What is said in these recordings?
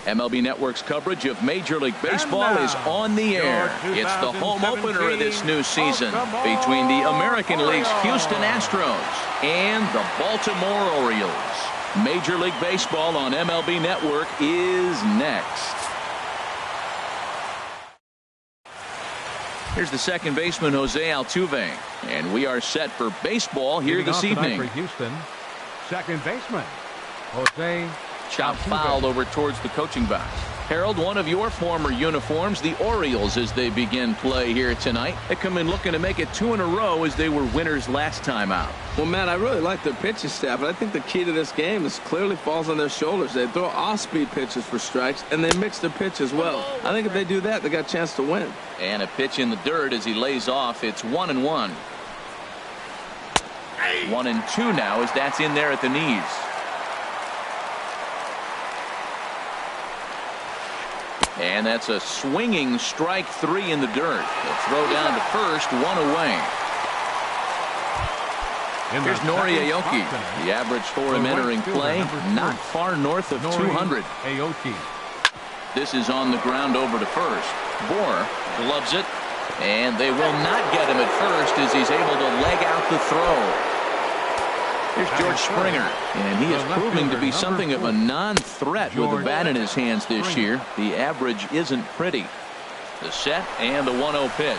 MLB Network's coverage of Major League Baseball is on the air. It's the home opener of this new season between the American League's Houston Astros and the Baltimore Orioles. Major League Baseball on MLB Network is next. Here's the second baseman, Jose Altuve, and we are set for baseball here this evening. For Houston, second baseman, Jose. Chop foul over towards the coaching box. Harold, one of your former uniforms, the Orioles, as they begin play here tonight. They come in looking to make it 2 in a row as they were winners last time out. Well, Matt, I really like their pitching staff, and I think the key to this game is clearly falls on their shoulders. They throw off-speed pitches for strikes, and they mix their pitch as well. I think if they do that, they got a chance to win. And a pitch in the dirt as he lays off. It's 1-1. 1-2 now as that's in there at the knees. And that's a swinging strike 3 in the dirt. The throw down to first, 1 away. Here's Nori Aoki. The average for him entering play, not far north of 200. This is on the ground over to first. Bohr gloves it, and they will not get him at first as he's able to leg out the throw. Here's George Springer, and he is proving to be something of a non-threat with the bat in his hands this year. The average isn't pretty. The set and the 1-0 pitch.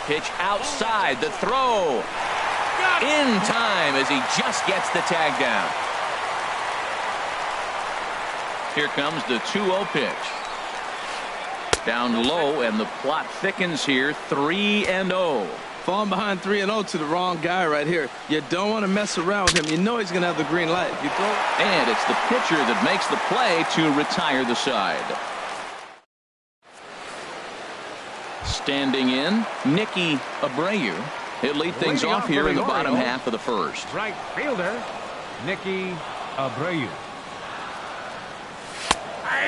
Pitch outside, the throw. In time as he just gets the tag down. Here comes the 2-0 pitch. Down low, and the plot thickens here, 3-0. Falling behind 3-0 to the wrong guy right here. You don't want to mess around with him. You know he's going to have the green light. You throw. And it's the pitcher that makes the play to retire the side. Standing in, Nicky Abreu. He'll lead things off here in the bottom half of the first. Right fielder, Nicky Abreu.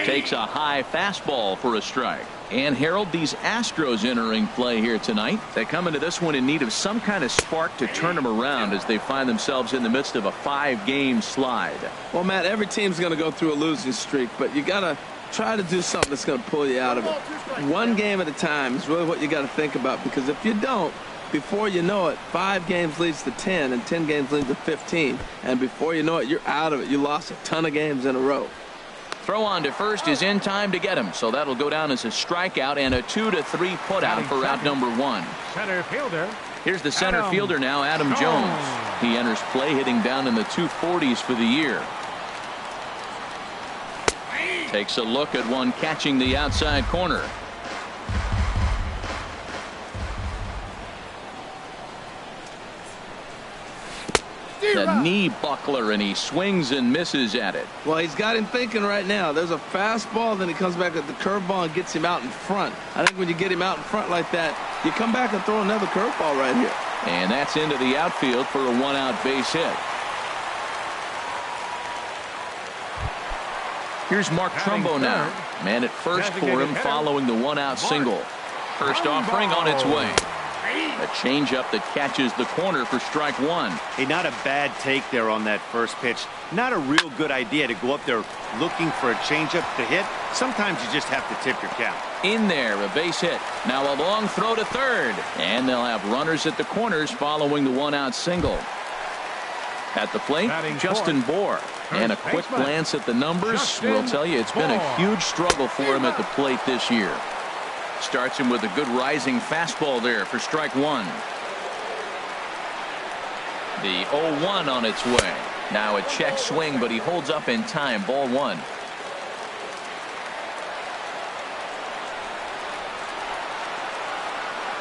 Takes a high fastball for a strike. And Harold, these Astros entering play here tonight. They come into this one in need of some kind of spark to turn them around as they find themselves in the midst of a 5-game slide. Well, Matt, every team's going to go through a losing streak, but you got to try to do something that's going to pull you out of it. One game at a time is really what you got to think about, because if you don't, before you know it, 5 games leads to 10, and 10 games leads to 15. And before you know it, you're out of it. You lost a ton of games in a row. Throw on to first is in time to get him, so that'll go down as a strikeout and a 2-3 putout for out number 1. Center fielder. Here's the center fielder now, Adam Jones. He enters play hitting down in the 240s for the year. Takes a look at one catching the outside corner. The knee buckler, and he swings and misses at it. Well, he's got him thinking right now. There's a fastball, then he comes back at the curveball and gets him out in front. I think when you get him out in front like that, you come back and throw another curveball right here. And that's into the outfield for a 1-out base hit. Here's Mark Trumbo now. Man at first for him following the 1-out single. First offering on its way. A changeup that catches the corner for strike 1. Hey, not a bad take there on that first pitch. Not a real good idea to go up there looking for a changeup to hit. Sometimes you just have to tip your cap. In there, a base hit. Now a long throw to third. And they'll have runners at the corners following the 1-out single. At the plate, Justin Bohr. And a quick glance at the numbers will tell you it's been a huge struggle for him at the plate this year. Starts him with a good rising fastball there for strike 1. The 0-1 on its way. Now a check swing, but he holds up in time. Ball 1.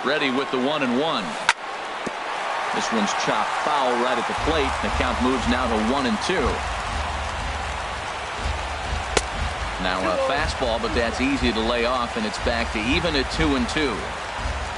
Ready with the 1-1. This one's chopped foul right at the plate. The count moves now to 1-2. Now a fastball, but that's easy to lay off, and it's back to even at 2-2.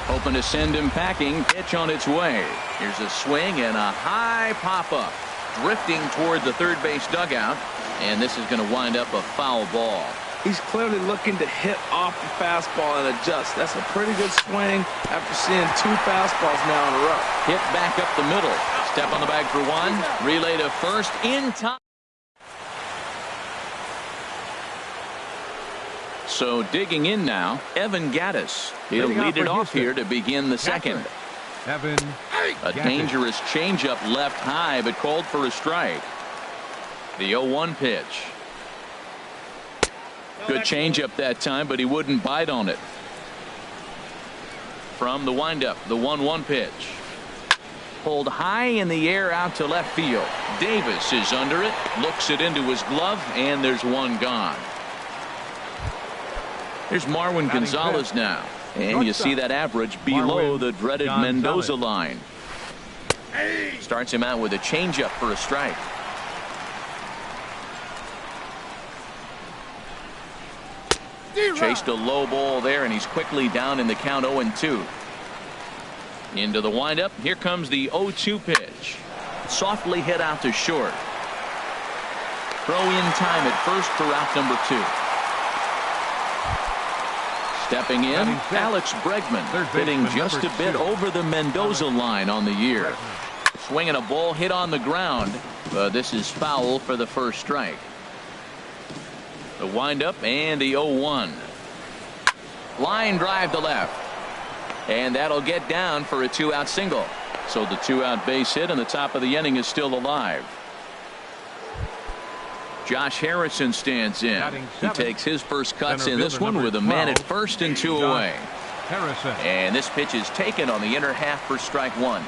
Hoping to send him packing. Pitch on its way. Here's a swing and a high pop-up. Drifting toward the third base dugout, and this is going to wind up a foul ball. He's clearly looking to hit off the fastball and adjust. That's a pretty good swing after seeing 2 fastballs now in a row. Hit back up the middle. Step on the bag for 1. Relay to first in time. So digging in now, Evan Gaddis. He'll lead it off here to begin the second. Evan A dangerous changeup left high, but called for a strike. The 0-1 pitch. Good changeup that time, but he wouldn't bite on it. From the windup, the 1-1 pitch. Pulled high in the air out to left field. Davis is under it, looks it into his glove, and there's one gone. Here's Marwin Gonzalez now. And you see that average below the dreaded Mendoza line. Starts him out with a changeup for a strike. Chased a low ball there, and he's quickly down in the count 0-2. Into the windup. Here comes the 0-2 pitch. Softly hit out to short. Throw in time at first for out number 2. Stepping in, Alex Bregman, hitting just a bit over the Mendoza line on the year. Swinging a ball hit on the ground. This is foul for the first strike. The windup and the 0-1. Line drive to left. And that'll get down for a 2-out single. So the 2-out base hit, and the top of the inning is still alive. Josh Harrison stands in. He takes his first cuts in this one with a man at first and 2 away. And this pitch is taken on the inner half for strike 1.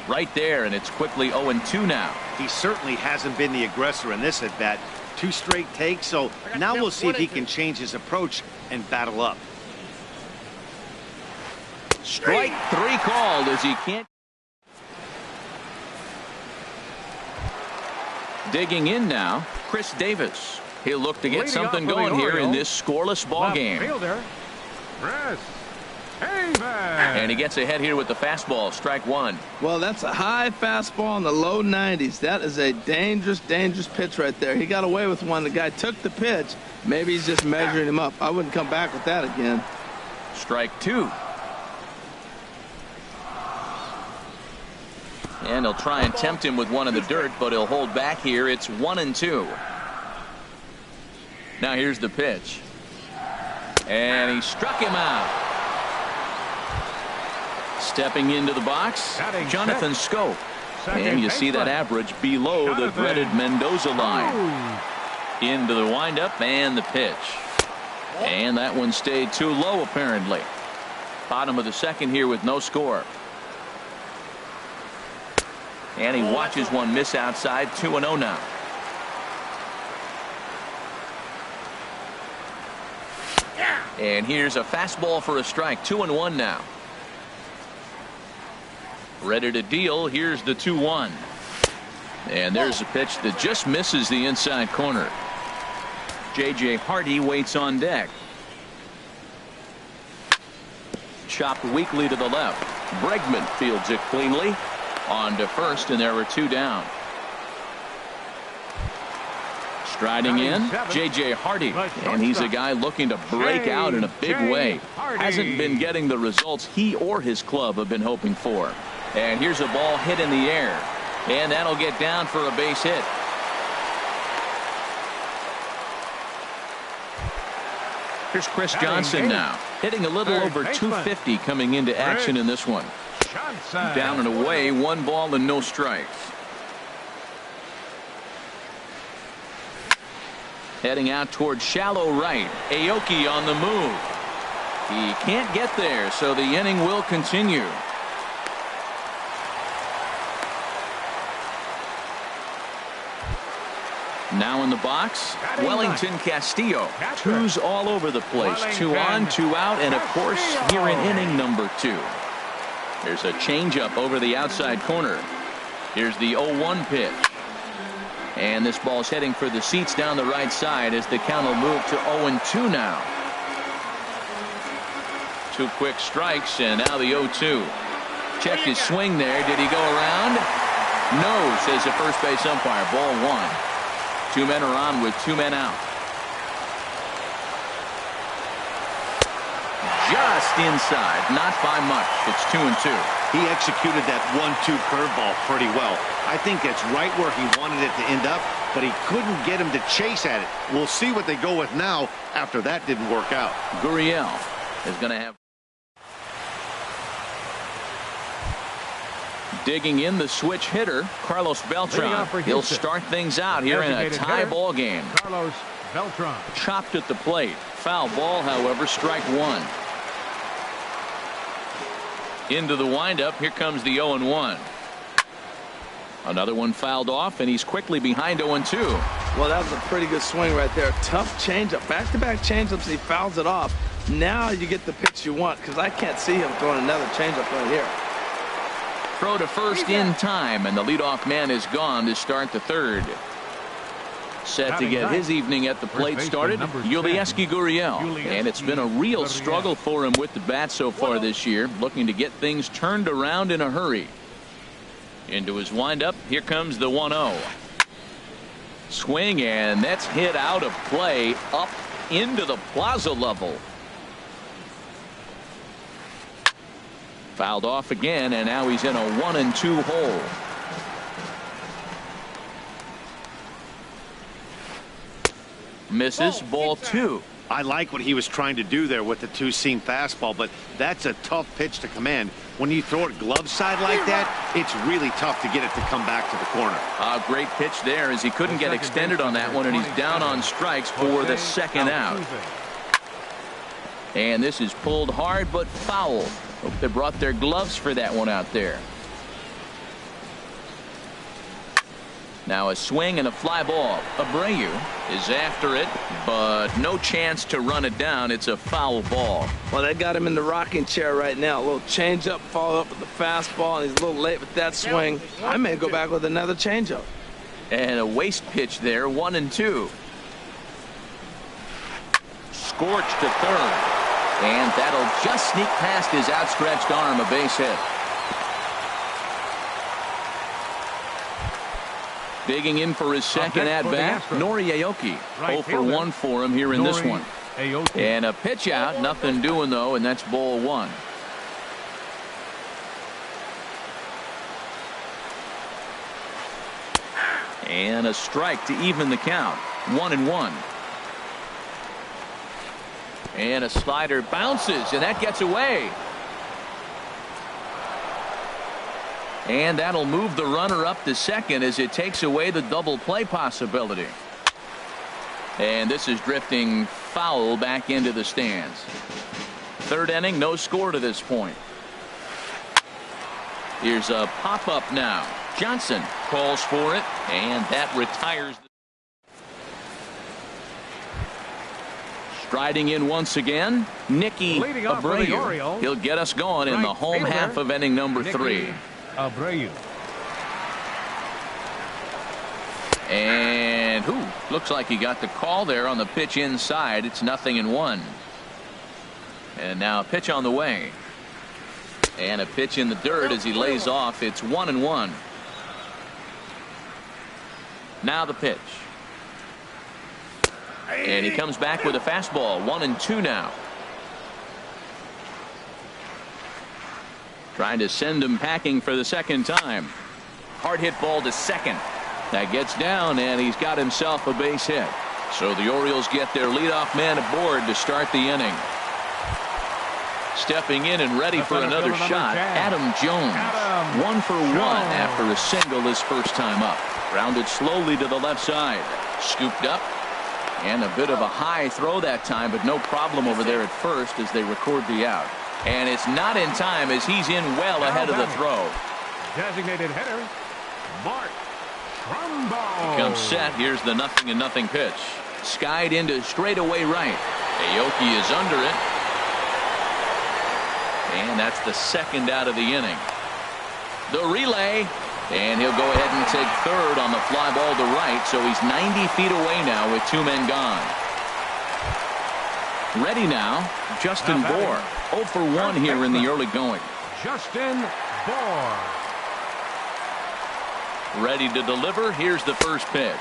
Right there, and it's quickly 0-2 now. He certainly hasn't been the aggressor in this at bat. 2 straight takes, so now we'll see if he can change his approach and battle up. Strike 3 called as he can't. Digging in now, Chris Davis. He'll look to get something going here in this scoreless ball game. And he gets ahead here with the fastball, strike 1. Well, that's a high fastball in the low 90s. That is a dangerous pitch right there. He got away with one. The guy took the pitch. Maybe he's just measuring him up. I wouldn't come back with that again. Strike 2. And he'll try and tempt him with one in the dirt, but he'll hold back here. It's 1-2. Now here's the pitch. And he struck him out. Stepping into the box, Jonathan Schoop. And you see that average below the dreaded Mendoza line. Into the windup and the pitch. And that one stayed too low apparently. Bottom of the second here with no score. And he watches one miss outside. 2-0 now. And here's a fastball for a strike. 2-1 now. Ready to deal. Here's the 2-1. And there's a pitch that just misses the inside corner. J.J. Hardy waits on deck. Chopped weakly to the left. Bregman fields it cleanly. On to first, and there were 2 down. Striding in, J.J. Hardy. And he's a guy looking to break out in a big way. Hasn't been getting the results he or his club have been hoping for. And here's a ball hit in the air. And that'll get down for a base hit. Here's Chris Johnson now. Hitting a little over 250 coming into action in this one. Down and away, 1 ball and no strikes. Heading out towards shallow right. Aoki on the move. He can't get there, so the inning will continue. Now in the box, Wellington Castillo. 2s all over the place. 2 on, 2 out, and of course here in inning number 2. There's a changeup over the outside corner. Here's the 0-1 pitch. And this ball's heading for the seats down the right side as the count will move to 0-2 now. 2 quick strikes, and now the 0-2. Check his swing there. Did he go around? No, says the first base umpire. Ball 1. 2 men are on with 2 men out. Just inside, not by much. It's 2-2. He executed that 1-2 curveball pretty well. I think it's right where he wanted it to end up, but he couldn't get him to chase at it. We'll see what they go with now after that didn't work out. Gurriel is going to have. Digging in the switch hitter, Carlos Beltran. He'll start things out here in a tie ball game. Carlos Beltran. Chopped at the plate. Foul ball, however, strike one. Into the windup. Here comes the 0-1. Another one fouled off, and he's quickly behind 0-2. Well, that was a pretty good swing right there. Tough changeup. Back-to-back changeups, he fouls it off. Now you get the pitch you want, because I can't see him throwing another changeup right here. Throw to first in time, and the leadoff man is gone to start the third. Set to get his evening at the plate started, Yulieski Gurriel. And it's been a real struggle for him with the bat so far this year, looking to get things turned around in a hurry. Into his windup, here comes the 1-0. Swing, and that's hit out of play up into the plaza level. Fouled off again, and now he's in a 1-2 hole. Misses, ball two. I like what he was trying to do there with the two-seam fastball, but that's a tough pitch to command. When you throw it glove side like that, it's really tough to get it to come back to the corner. A great pitch there, as he couldn't get extended on that one, and he's down on strikes for the second out. And this is pulled hard but foul. Hope they brought their gloves for that one out there. Now a swing and a fly ball. Abreu is after it, but no chance to run it down. It's a foul ball. Well, they got him in the rocking chair right now. A little changeup, follow up with the fastball, and he's a little late with that swing. I may go back with another changeup. And a waste pitch there, 1-2. Scorched to third. And that'll just sneak past his outstretched arm, a base hit. Digging in for his second at-bat, Nori Aoki. 0 for 1 for him here in this one. And a pitch out, nothing doing though, and that's ball one. And a strike to even the count. 1-1. And a slider bounces, and that gets away. And that'll move the runner up to second as it takes away the double play possibility. And this is drifting foul back into the stands. Third inning, no score to this point. Here's a pop-up now. Johnson calls for it, and that retires. Striding in once again, Nicky Abreu. He'll get us going in the home half of inning number 3. Abreu. And looks like he got the call there on the pitch inside. It's 0-1. And now a pitch on the way. And a pitch in the dirt as he lays off. It's 1-1. Now the pitch. And he comes back with a fastball. 1-2 now. Trying to send him packing for the second time. Hard hit ball to second. That gets down, and he's got himself a base hit. So the Orioles get their leadoff man aboard to start the inning. Stepping in and ready for another shot, Adam Jones. 1 for 1 after a single his first time up. Grounded slowly to the left side. Scooped up. And a bit of a high throw that time, but no problem over there at first as they record the out. And it's not in time as he's in well ahead of the throw. Designated hitter, Mark Trumbo. He comes set. Here's the 0-0 pitch. Skied into straightaway right. Aoki is under it. And that's the second out of the inning. The relay. And he'll go ahead and take third on the fly ball to right. So he's 90 feet away now with 2 men gone. Ready now, Justin Bour. 0 for 1 here in the early going. Justin Bour. Ready to deliver. Here's the first pitch.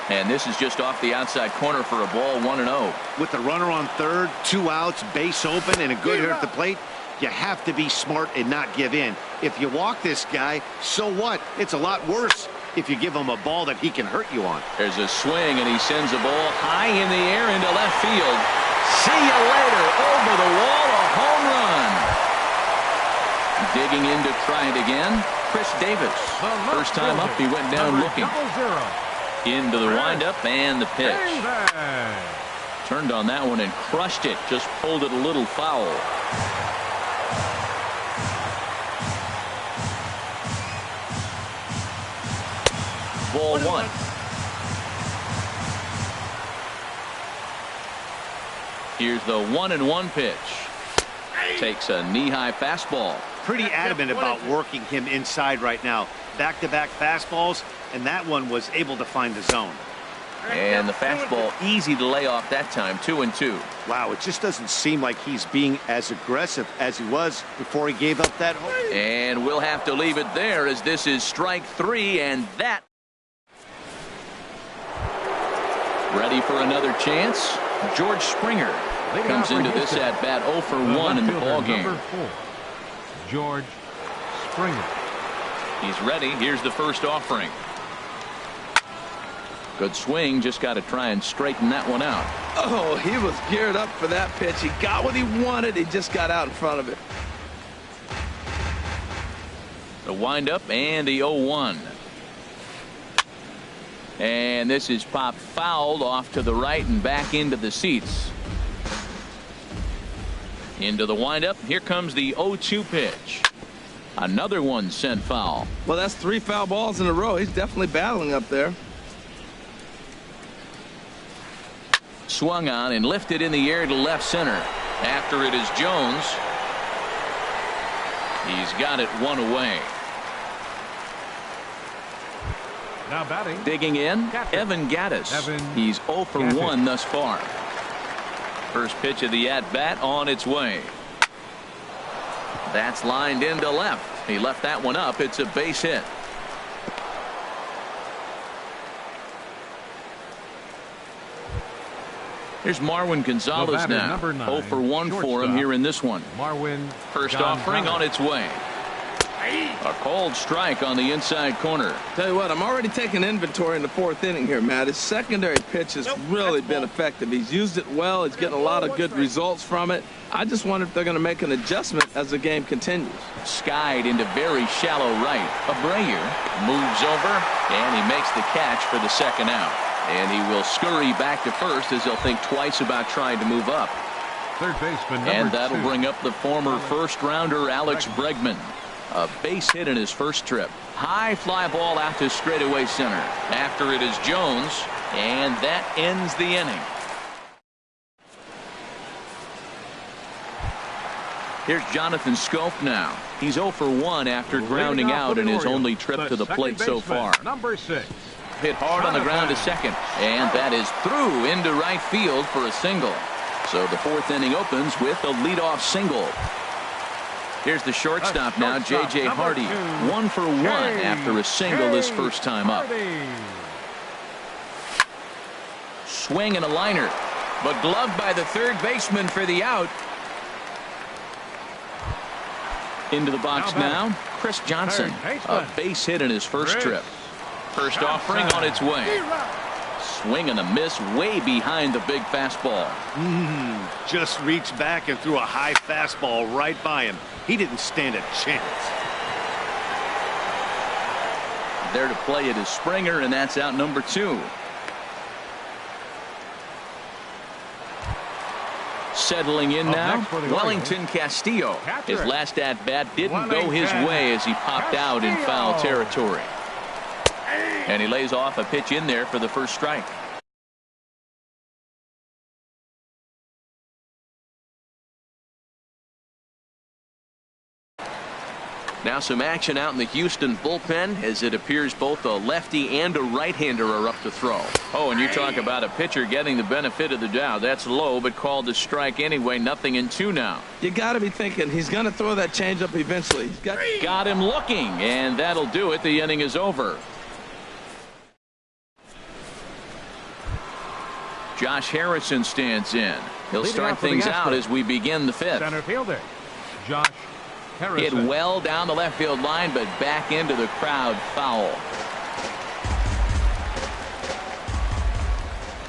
And this is just off the outside corner for a ball, 1-0. With the runner on third, 2 outs, base open, and a good hitter at the plate, you have to be smart and not give in. If you walk this guy, so what? It's a lot worse. if you give him a ball that he can hurt you on. There's a swing, and he sends the ball high in the air into left field. See you later. Over the wall, a home run. Digging in to try it again, Chris Davis. First time up, he went down looking. Into the windup and the pitch. Turned on that one and crushed it. Just pulled it a little foul. Ball one. Here's the 1-1 pitch. Takes a knee-high fastball. Pretty adamant about working him inside right now. Back-to-back fastballs, and that one was able to find the zone. And the fastball easy to lay off that time. 2-2. Wow, it just doesn't seem like he's being as aggressive as he was before he gave up that home. And we'll have to leave it there as this is strike 3, and that. Ready for another chance. George Springer comes into this at bat 0 for 1 in the ballgame. George Springer. He's ready. Here's the first offering. Good swing. Just got to try and straighten that one out. Oh, he was geared up for that pitch. He got what he wanted. He just got out in front of it. The windup and the 0-1. And this is popped fouled off to the right and back into the seats. Into the windup. Here comes the 0-2 pitch. Another one sent foul. Well, that's 3 foul balls in a row. He's definitely battling up there. Swung on and lifted in the air to left center. After it is Jones. He's got it one away. Now batting. Digging in, Evan Gattis. He's 0 for 1 thus far. First pitch of the at-bat on its way. That's lined into left. He left that one up. It's a base hit. Here's Marwin Gonzalez now. 0 for 1 for him here in this one. First offering on its way. A cold strike on the inside corner. Tell you what, I'm already taking inventory in the 4th inning here, Matt. His secondary pitch has really been effective. He's used it well. He's getting a lot of good results from it. I just wonder if they're going to make an adjustment as the game continues. Skied into very shallow right. Abreu moves over, and he makes the catch for the second out. And he will scurry back to first as he'll think twice about trying to move up. Third baseman, and that'll bring up the former first-rounder Alex Bregman. A base hit in his first trip. High fly ball out to straightaway center. After it is Jones, and that ends the inning. Here's Jonathan Scope now. He's 0 for 1 after grounding out in his only trip to the plate so far. Number 6. Hit hard on the ground to second, and that is through into right field for a single. So the 4th inning opens with a leadoff single. Here's the shortstop now, J.J. Hardy. 1 for 1 after a single his first time up. Swing and a liner, but gloved by the third baseman for the out. Into the box now, Chris Johnson. A base hit in his first trip. First offering on its way. Swing and a miss way behind the big fastball. Just reached back and threw a high fastball right by him. He didn't stand a chance. There to play it is Springer, and that's out number 2. Settling in now, Wellington Castillo. His last at-bat didn't go his way as he popped out in foul territory. And he lays off a pitch in there for the first strike. Now some action out in the Houston bullpen as it appears both a lefty and a right-hander are up to throw. Oh, and you talk about a pitcher getting the benefit of the doubt. That's low, but called a strike anyway. 0-2 now. You got to be thinking he's going to throw that changeup eventually. He's got him looking, and that'll do it. The inning is over. Josh Harrison stands in. He'll start things out as we begin the 5th. Center fielder, Josh Harrison. Hit well down the left field line, but back into the crowd foul.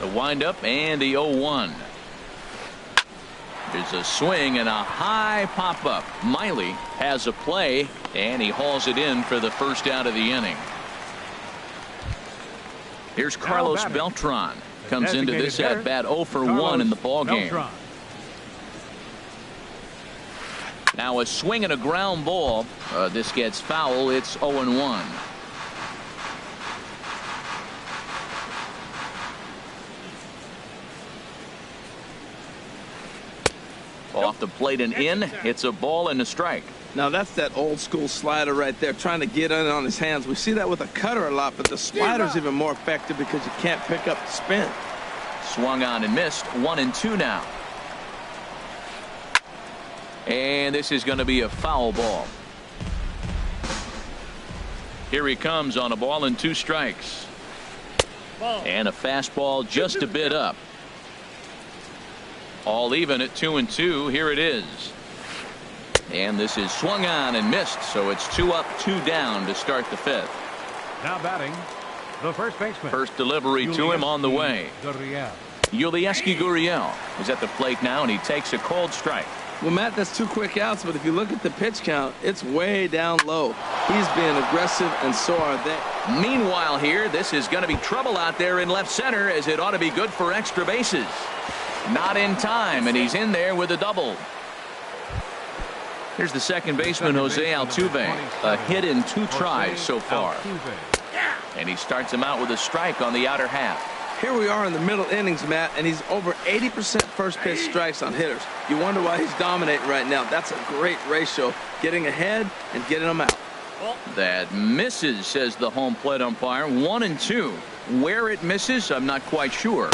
The windup and the 0-1. There's a swing and a high pop-up. Miley has a play, and he hauls it in for the first out of the inning. Here's Carlos Beltran. Comes into this at-bat 0 for 1 in the ballgame. Now a swing and a ground ball. This gets foul. It's 0-1. Off the plate and in. It's a ball and a strike. Now that's that old school slider right there, trying to get in on his hands. We see that with a cutter a lot, but the slider's even more effective because you can't pick up the spin. Swung on and missed. 1-2 now. And this is going to be a foul ball. Here he comes on a ball and 2 strikes. And a fastball just a bit up. All even at 2-2. Here it is. And this is swung on and missed, so it's 2 up, 2 down to start the 5th. Now batting, the first baseman. First delivery to him on the way. Yulieski Gurriel is at the plate now, and he takes a cold strike. Well, Matt, that's 2 quick outs, but if you look at the pitch count, it's way down low. He's being aggressive, and so are they. Meanwhile here, this is going to be trouble out there in left center, as it ought to be good for extra bases. Not in time, and he's in there with a double. Here's the second baseman, Jose Altuve. A hit in 2 tries so far. And he starts him out with a strike on the outer half. Here we are in the middle innings, Matt, and he's over 80% first pitch strikes on hitters. You wonder why he's dominating right now. That's a great ratio, getting ahead and getting them out. That misses, says the home plate umpire. 1-2. Where it misses, I'm not quite sure.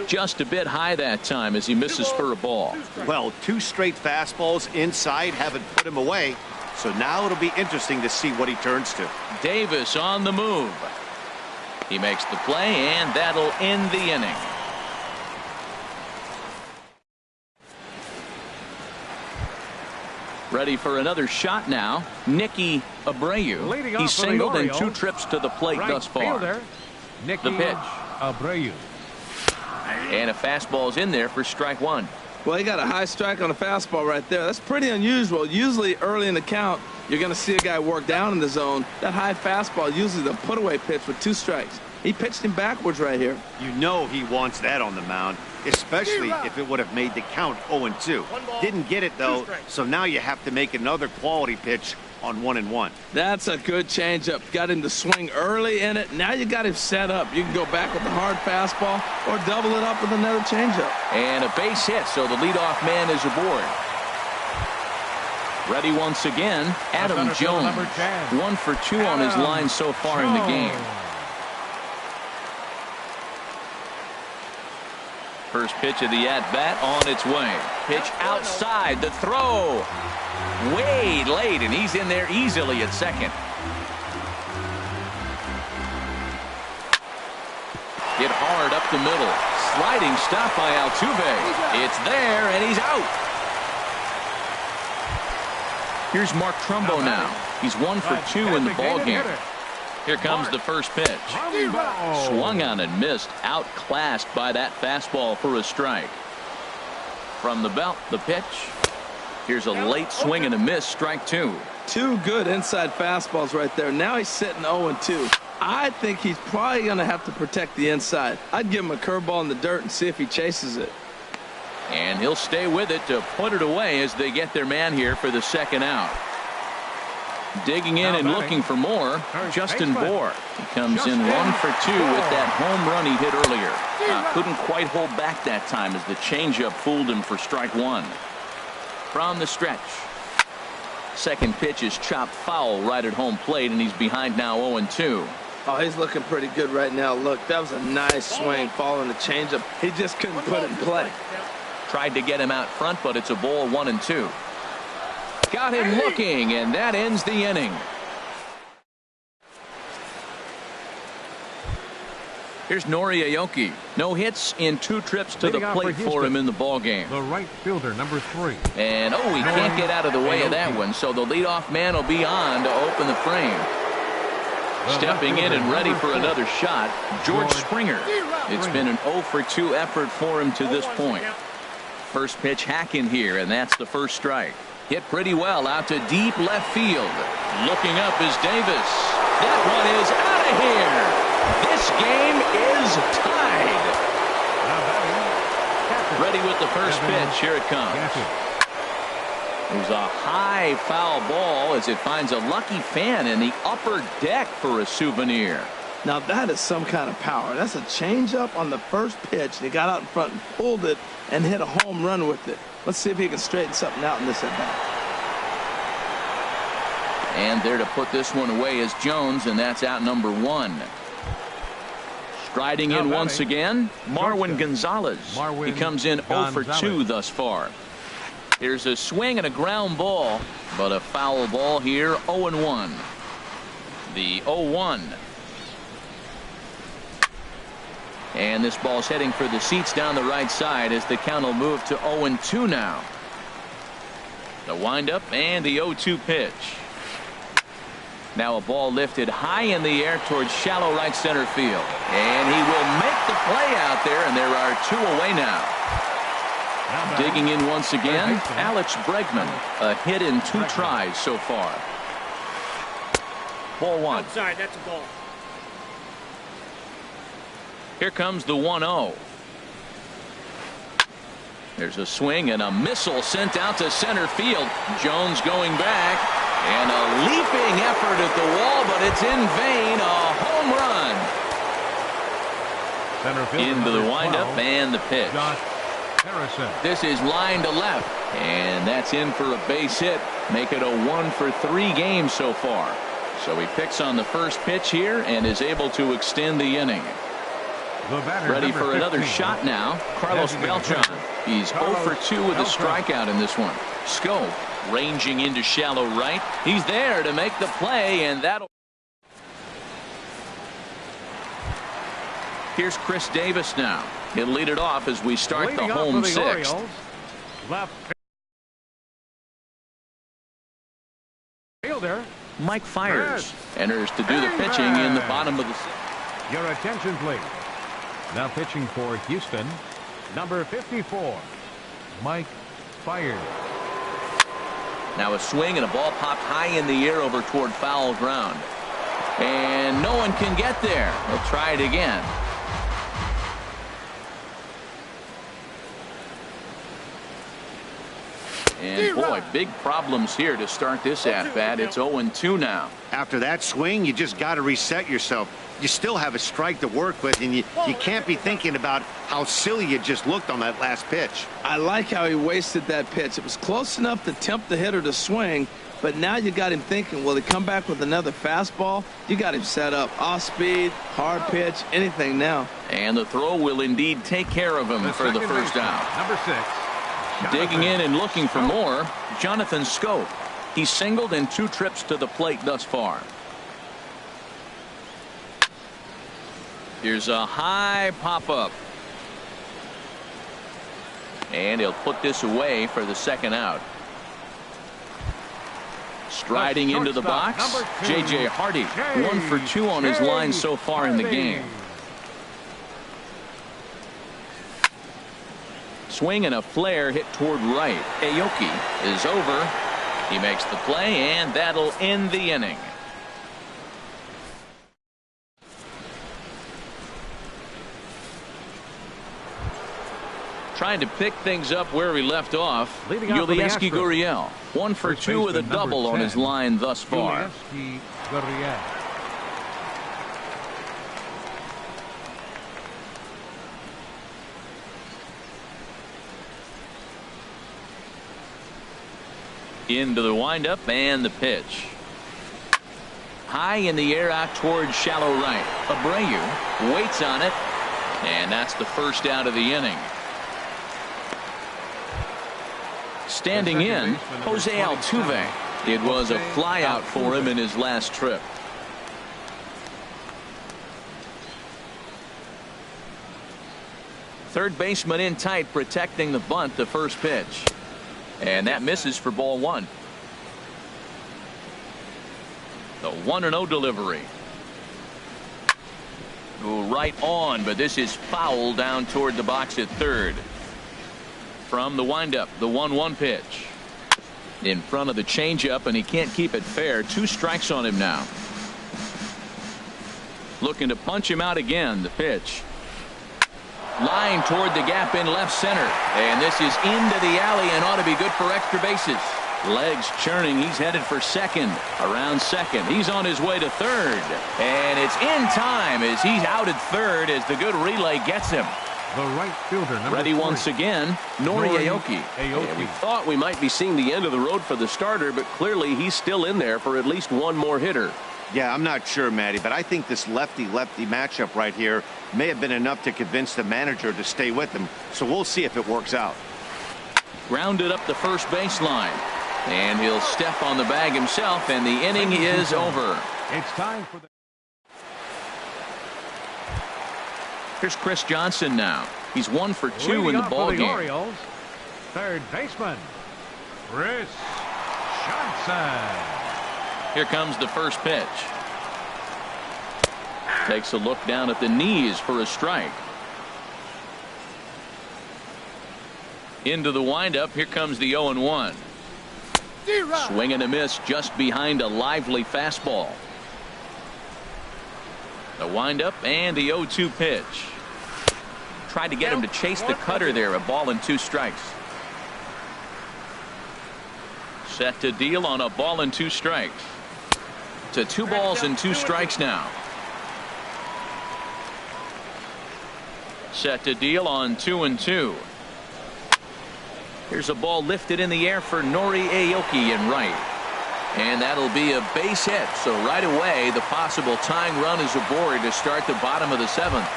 Just a bit high that time as he misses for a ball. Well, 2 straight fastballs inside haven't put him away. So now it'll be interesting to see what he turns to. Davis on the move. He makes the play, and that'll end the inning. Ready for another shot now. Nicky Abreu. He's singled in 2 trips to the plate thus far. The pitch. Abreu. And a fastball's in there for strike 1. Well, he got a high strike on a fastball right there. That's pretty unusual. Usually early in the count, you're going to see a guy work down in the zone. That high fastball, usually the put-away pitch with 2 strikes. He pitched him backwards right here. You know he wants that on the mound, especially if it would have made the count 0-2. Didn't get it, though, so now you have to make another quality pitch on 1-1. That's a good changeup. Got him to swing early in it. Now you got him set up. You can go back with the hard fastball or double it up with another changeup. And a base hit, so the leadoff man is aboard. Ready once again, Adam Jones. 1 for 2 on his line so far in the game. First pitch of the at-bat on its way. Pitch outside, the throw. Way late, and he's in there easily at second. Hit hard up the middle. Sliding stop by Altuve. It's there, and he's out. Here's Mark Trumbo now. He's 1 for 2 in the ballgame. Here comes the first pitch. Swung on and missed. Outclassed by that fastball for a strike. From the belt, the pitch. Here's a late swing and a miss. Strike 2. 2 good inside fastballs right there. Now he's sitting 0-2. I think he's probably going to have to protect the inside. I'd give him a curveball in the dirt and see if he chases it. And he'll stay with it to put it away as they get their man here for the second out. Digging in and looking for more, Justin Bour. He comes in 1 for 2 with that home run he hit earlier. Couldn't quite hold back that time as the changeup fooled him for strike 1. From the stretch. Second pitch is chopped foul right at home plate, and he's behind now 0-2. Oh, he's looking pretty good right now. Look, that was a nice swing following the changeup. He just couldn't put it in play. Tried to get him out front, but it's a ball 1-2. Got him looking, and that ends the inning. Here's Nori Aoki. No hits in 2 trips to the plate for him in the ballgame. The right fielder, number 3. And, he can't get out of the way of that one, so the leadoff man will be on to open the frame. Stepping in and ready for another shot, George Springer. It's been an 0 for 2 effort for him to this point. First pitch hacking here, and that's the first strike. Hit pretty well out to deep left field. Looking up is Davis. That one is out of here. This game is tied. Ready with the first pitch. Here it comes. There's a high foul ball as it finds a lucky fan in the upper deck for a souvenir. Now that is some kind of power. That's a changeup on the first pitch. They got out in front and pulled it and hit a home run with it. Let's see if he can straighten something out in this at bat. And there to put this one away is Jones, and that's out number 1. Striding in once again, Marwin Gonzalez. He comes in 0 for 2 thus far. Here's a swing and a ground ball, but a foul ball here, 0-1. The 0-1. And this ball's heading for the seats down the right side as the count will move to 0-2 now. The windup and the 0-2 pitch. Now a ball lifted high in the air towards shallow right center field. And he will make the play out there, and there are 2 away now. Digging in once again, Alex Bregman. A hit in 2 tries so far. Ball 1. Outside, that's a ball. Here comes the 1-0. There's a swing and a missile sent out to center field. Jones going back, and a leaping effort at the wall, but it's in vain. A home run. Into the windup and the pitch. This is line to left, and that's in for a base hit. Make it a 1 for 3 game so far. So he picks on the first pitch here and is able to extend the inning. Ready for another shot now, Carlos Beltran. He's 0 for 2 with a strikeout in this one. Scope ranging into shallow right. He's there to make the play, and that'll. Here's Chris Davis now. He'll lead it off as we start the home 6th. Left fielder Mike Fiers enters to do the pitching in the bottom of the 6th. Your attention, please. Now pitching for Houston, number 54, Mike Fiers. Now a swing and a ball popped high in the air over toward foul ground. And no one can get there. They'll try it again. And boy, big problems here to start this at-bat. It's 0-2 now. After that swing, you just got to reset yourself. You still have a strike to work with, and you can't be thinking about how silly you just looked on that last pitch. I like how he wasted that pitch. It was close enough to tempt the hitter to swing, but now you got him thinking, will he come back with another fastball? You got him set up. Off speed, hard pitch, anything now. And the throw will indeed take care of him for the first out. Number 6. Digging in and looking for more, Jonathan Scope. He's singled in 2 trips to the plate thus far. Here's a high pop-up. And he'll put this away for the second out. Striding into the box, J.J. Hardy. 1 for 2 on his line so far in the game. Swing and a flare hit toward right. Aoki is over. He makes the play, and that'll end the inning. Trying to pick things up where we left off. Yulieski Gurriel. 1 for 2 with a double on his line thus far. Into the windup and the pitch. High in the air out towards shallow right. Abreu waits on it, and that's the first out of the inning. Standing in, Jose Altuve. It was a flyout for him in his last trip. Third baseman in tight, protecting the bunt, the first pitch. And that misses for ball 1. The 1-0 delivery. Right on, but this is foul down toward the box at third. From the windup, the 1-1 pitch. In front of the changeup, and he can't keep it fair. 2 strikes on him now. Looking to punch him out again. The pitch. Line toward the gap in left center. And this is into the alley and ought to be good for extra bases. Legs churning. He's headed for second. Around second. He's on his way to third. And it's in time as he's out at third as the good relay gets him. The right fielder, number Ready 3. once again, Nori Aoki. Yeah, we thought we might be seeing the end of the road for the starter, but clearly he's still in there for at least one more hitter. Yeah, I'm not sure, Matty, but I think this lefty-lefty matchup right here may have been enough to convince the manager to stay with him. So we'll see if it works out. Grounded up the first baseline. And he'll step on the bag himself, and the inning is over. It's time for the... Here's Chris Johnson now. He's 1 for 2 in the ball game. Orioles, third baseman, Chris Johnson. Here comes the first pitch. Takes a look down at the knees for a strike. Into the windup. Here comes the 0-1. Swing and a miss just behind a lively fastball. The windup and the 0-2 pitch. Tried to get him to chase the cutter there. A ball and 2 strikes. Set to deal on a ball and 2 strikes. To 2 balls and 2 strikes now. Set to deal on 2-2. Here's a ball lifted in the air for Nori Aoki in right. And that'll be a base hit. So right away, the possible tying run is aboard to start the bottom of the 7th.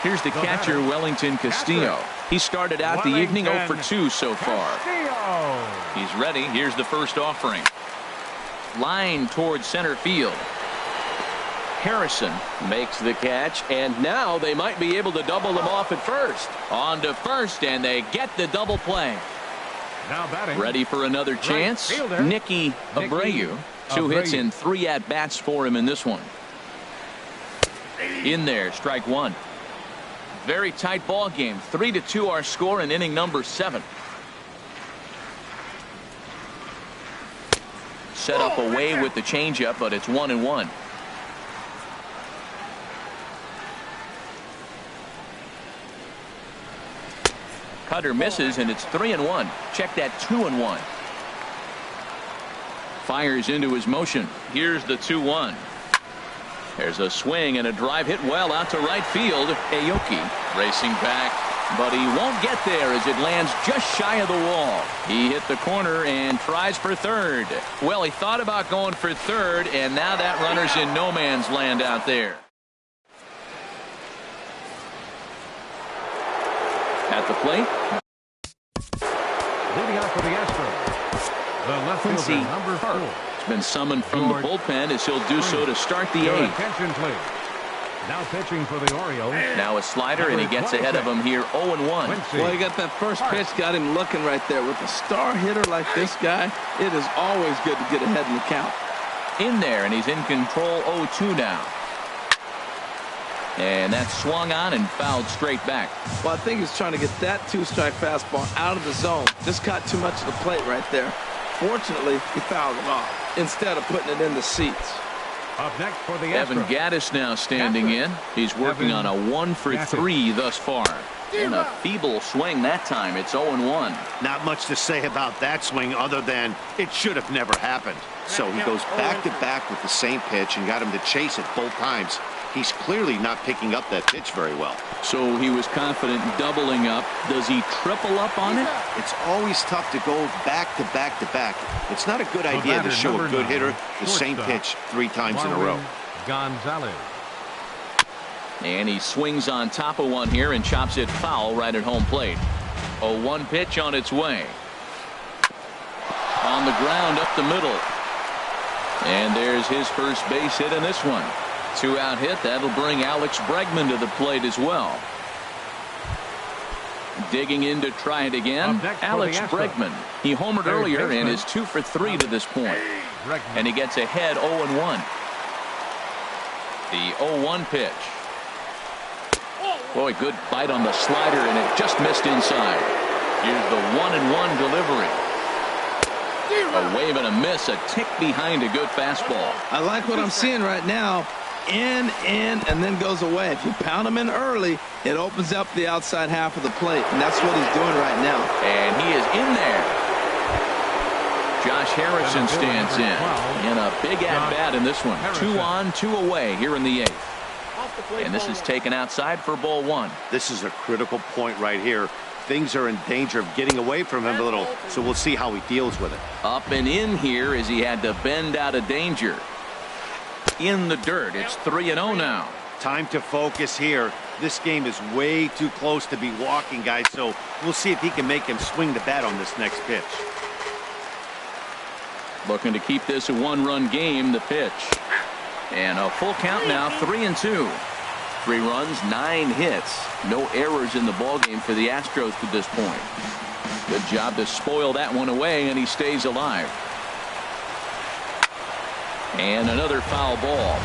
Here's the catcher, Wellington Castillo. He started out the evening 0 for 2 so far. He's ready. Here's the first offering. Line toward center field. Harrison makes the catch, and now they might be able to double them off at first. On to first, and they get the double play. Now batting. Ready for another chance. Fielder, Nicky Abreu. 2 hits and 3 at-bats for him in this one. In there, strike 1. Very tight ball game. 3-2 our score in inning number 7. Set up away with the changeup, but it's 1-1. Cutter misses, and it's 3-1. Check that 2-1. Fires into his motion. Here's the 2-1. There's a swing and a drive hit well out to right field. Aoki racing back, but he won't get there as it lands just shy of the wall. He hit the corner and tries for third. Well, he thought about going for third, and now that runner's in no man's land out there. At the plate, leading out for the Astros, the left Quincy fielder, number 4. He's been summoned from the bullpen as he'll do so to start the Your 8th. attention, please. Now pitching for the Orioles. Now a slider, and he gets ahead of him here 0-1. Well, you got that first pitch, got him looking right there. With a star hitter like this guy, it is always good to get ahead in the count. In there, and he's in control 0-2 now. And that's swung on and fouled straight back. Well, I think he's trying to get that 2-strike fastball out of the zone. Just caught too much of the plate right there. Fortunately, he fouled it off instead of putting it in the seats. Up next for the Evan Astros. Gaddis now standing in. He's working on a 1 for 3 thus far. And a feeble swing that time. It's 0-1. Not much to say about that swing other than it should have never happened. So he goes back-to-back with the same pitch and got him to chase it both times. He's clearly not picking up that pitch very well. So he was confident doubling up. Does he triple up on it? It's always tough to go back-to-back-to-back. It's not a good idea to show a good hitter the same pitch 3 times in a row. Gonzalez. And he swings on top of one here and chops it foul right at home plate. 0-1 pitch on its way. On the ground up the middle. And there's his first base hit in this one. 2-out hit. That'll bring Alex Bregman to the plate as well. Digging in to try it again. Alex Bregman. He homered earlier and is 2 for 3 to this point. And he gets ahead 0-1. The 0-1 pitch. Boy, good bite on the slider, and it just missed inside. Here's the 1-1 delivery. A wave and a miss, a tick behind a good fastball. I like what I'm seeing right now. In, and then goes away. If you pound him in early, it opens up the outside half of the plate, and that's what he's doing right now. And he is in there. Josh Harrison stands in a big at-bat in this one. 2 on, 2 away here in the 8th. And this is taken outside for ball 1. This is a critical point right here. Things are in danger of getting away from him a little, so we'll see how he deals with it. Up and in here as he had to bend out of danger. In the dirt. It's 3-0 now. Time to focus here. This game is way too close to be walking, guys, so we'll see if he can make him swing the bat on this next pitch. Looking to keep this a 1-run game. The pitch. And a full count now. 3-2. 3 runs, 9 hits. No errors in the ballgame for the Astros to this point. Good job to spoil that one away, and he stays alive. And another foul ball.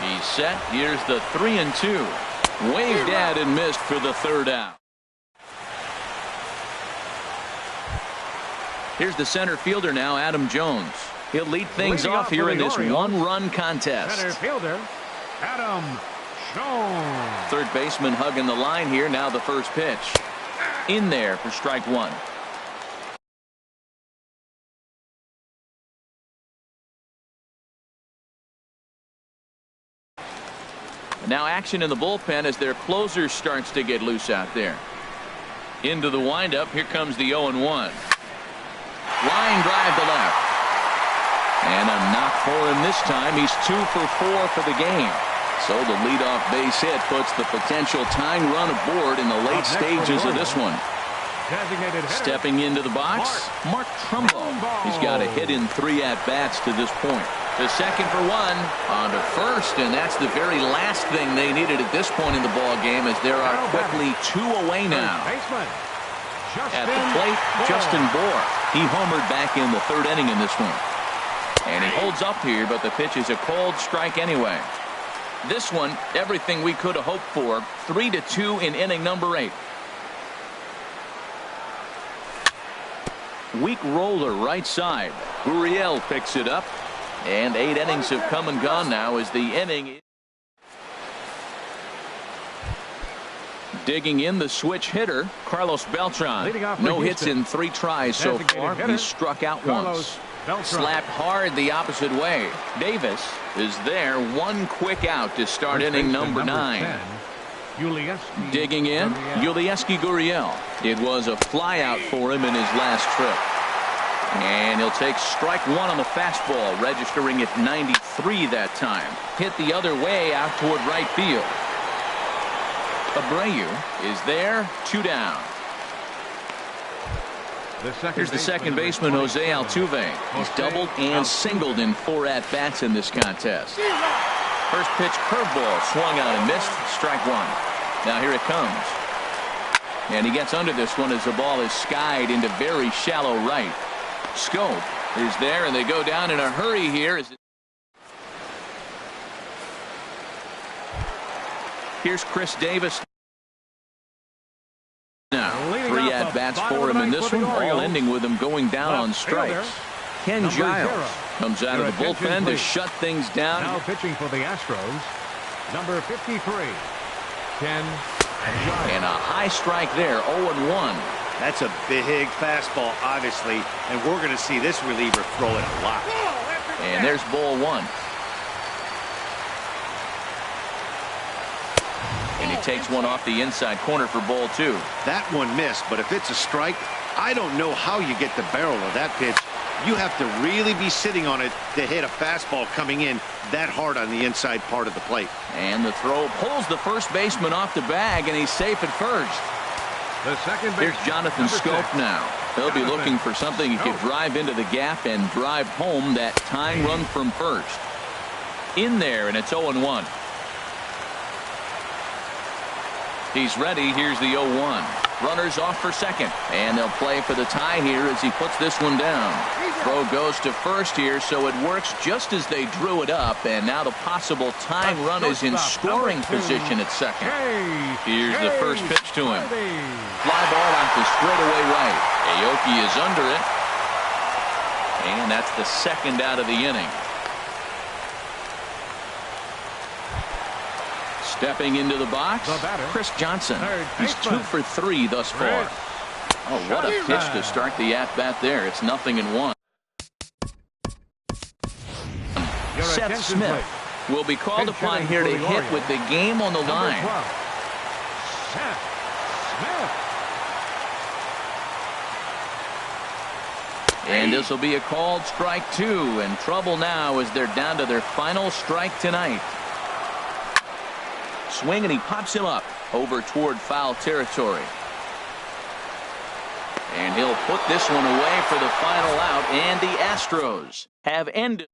He's set. Here's the 3-2. Waved at and missed for the 3rd out. Here's the center fielder now, Adam Jones. He'll lead things off here in this 1-run contest. Center fielder, Adam Jones. Third baseman hugging the line here. Now the first pitch. In there for strike 1. Now action in the bullpen as their closer starts to get loose out there. Into the windup. Here comes the 0-1. Line drive to left. And a knock for him this time. He's 2 for 4 for the game. So the leadoff base hit puts the potential tying run aboard in the late stages of this one. Stepping into the box, Mark Trumbo. He's got a hit in 3 at-bats to this point. To second for 1, on to first, and that's the very last thing they needed at this point in the ball game, as there are quickly 2 away now. At the plate, Justin Bohr. He homered back in the 3rd inning in this one. And he holds up here, but the pitch is a cold strike anyway. This one, everything we could have hoped for. 3-2 in inning number 8. Weak roller right side. Gurriel picks it up. And 8 innings have come and gone now as the inning. Digging in the switch hitter, Carlos Beltran. No hits in 3 tries so far. He's struck out once. Slapped hard the opposite way. Davis is there. 1 quick out to start inning number 9. Digging in, Yulieski Gurriel. It was a fly out for him in his last trip. And he'll take strike 1 on the fastball, registering at 93 that time. Hit the other way out toward right field. Abreu is there. 2 down. Here's the second baseman, Jose Altuve. He's doubled and singled in 4 at-bats in this contest. First pitch curveball swung out and missed. Strike 1. Now here it comes. And he gets under this one as the ball is skied into very shallow right. Scope is there, and they go down in a hurry here. Here's Chris Davis. Now 3 at-bats for him in this one, all ending with him going down on strikes. Ken Giles comes out of the bullpen to shut things down. Now pitching for the Astros, number 53, Ken Giles. And a high strike there, 0-1. That's a big fastball, obviously, and we're going to see this reliever throw it a lot. And there's ball 1. And he takes one off the inside corner for ball 2. That one missed, but if it's a strike, I don't know how you get the barrel of that pitch. You have to really be sitting on it to hit a fastball coming in that hard on the inside part of the plate. And the throw pulls the first baseman off the bag, and he's safe at first. The second Here's Jonathan Scope now. He'll be looking for something he could drive into the gap and drive home that tying run from first. In there, and it's 0-1. He's ready. Here's the 0-1. Runners off for second, and they'll play for the tie here as he puts this one down. Throw goes to first here, so it works just as they drew it up, and now the possible tying run is in scoring position at second. Here's the first pitch to him. Fly ball off the straightaway right. Aoki is under it, and that's the second out of the inning. Stepping into the box, Chris Johnson. He's 2 for 3 thus far. Oh, what a pitch to start the at-bat there. It's 0-1. Seth Smith will be called upon here to hit with the game on the line. Seth Smith. And this will be a called strike 2, and trouble now as they're down to their final strike tonight. Swing, and he pops him up over toward foul territory. And he'll put this one away for the final out, and the Astros have ended.